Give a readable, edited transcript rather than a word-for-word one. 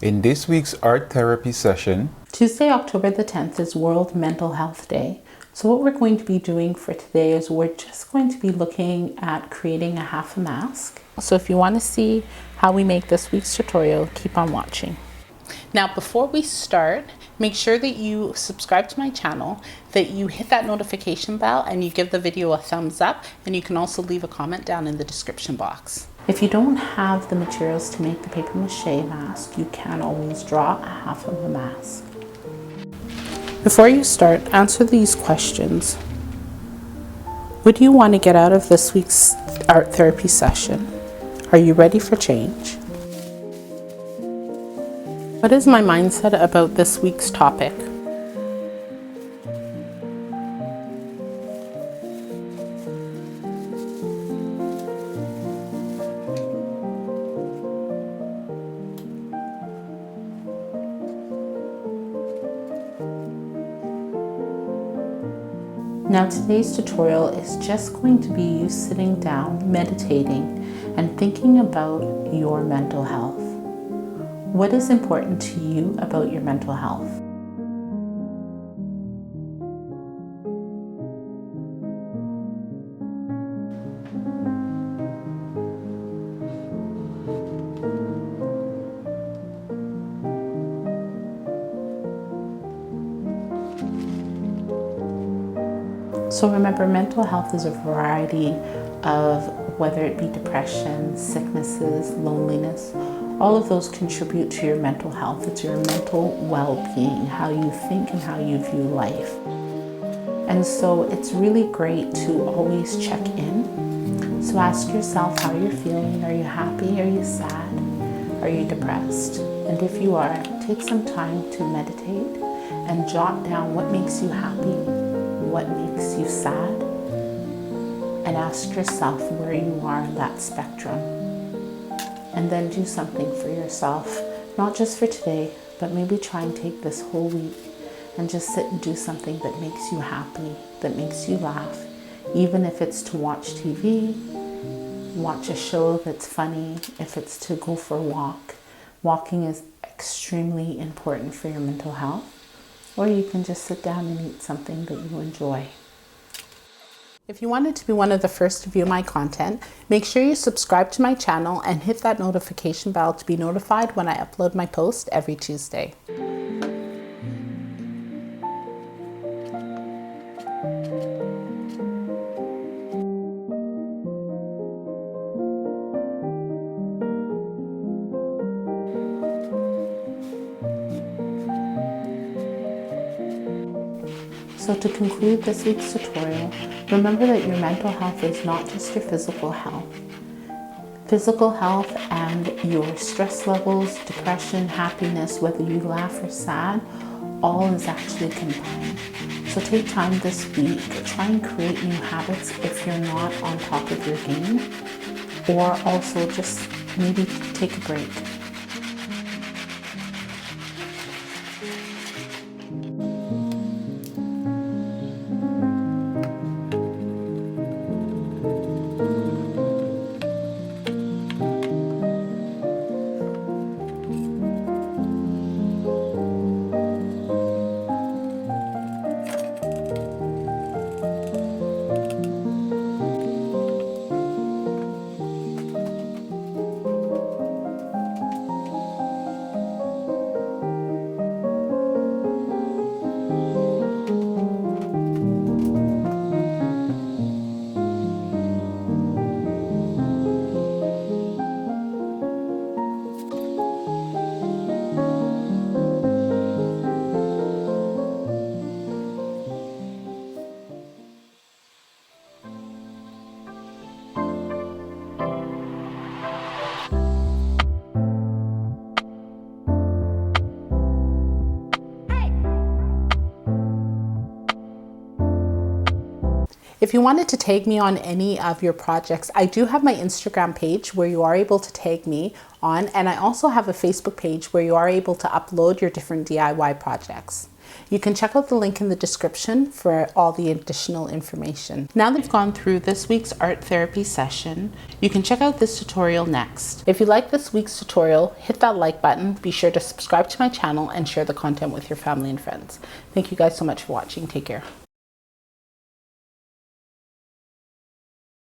In this week's art therapy session, Tuesday, October the 10th is World Mental Health Day. So what we're going to be doing for today is we're just going to be looking at creating a half a mask. So if you want to see how we make this week's tutorial, keep on watching. Now, before we start, make sure that you subscribe to my channel, that you hit that notification bell and you give the video a thumbs up, and you can also leave a comment down in the description box. If you don't have the materials to make the paper-mache mask, you can always draw a half of a mask. Before you start, answer these questions. What do you want to get out of this week's art therapy session? Are you ready for change? What is my mindset about this week's topic? Now today's tutorial is just going to be you sitting down, meditating, and thinking about your mental health. What is important to you about your mental health? So remember, mental health is a variety of, whether it be depression, sicknesses, loneliness, all of those contribute to your mental health. It's your mental well-being, how you think and how you view life. And so it's really great to always check in. So ask yourself how you're feeling. Are you happy? Are you sad? Are you depressed? And if you are, take some time to meditate and jot down what makes you happy, what makes you sad, and ask yourself where you are in that spectrum. And then do something for yourself, not just for today, but maybe try and take this whole week and just sit and do something that makes you happy, that makes you laugh, even if it's to watch TV, watch a show that's funny, if it's to go for a walk. Walking is extremely important for your mental health. Or you can just sit down and eat something that you enjoy. If you wanted to be one of the first to view my content, make sure you subscribe to my channel and hit that notification bell to be notified when I upload my post every Tuesday. So to conclude this week's tutorial, remember that your mental health is not just your physical health. Physical health and your stress levels, depression, happiness, whether you laugh or sad, all is actually combined. So take time this week, try and create new habits if you're not on top of your game, or also just maybe take a break. If you wanted to tag me on any of your projects, I do have my Instagram page where you are able to tag me on, and I also have a Facebook page where you are able to upload your different DIY projects. You can check out the link in the description for all the additional information. Now that you've gone through this week's art therapy session, you can check out this tutorial next. If you like this week's tutorial, hit that like button, be sure to subscribe to my channel and share the content with your family and friends. Thank you guys so much for watching. Take care.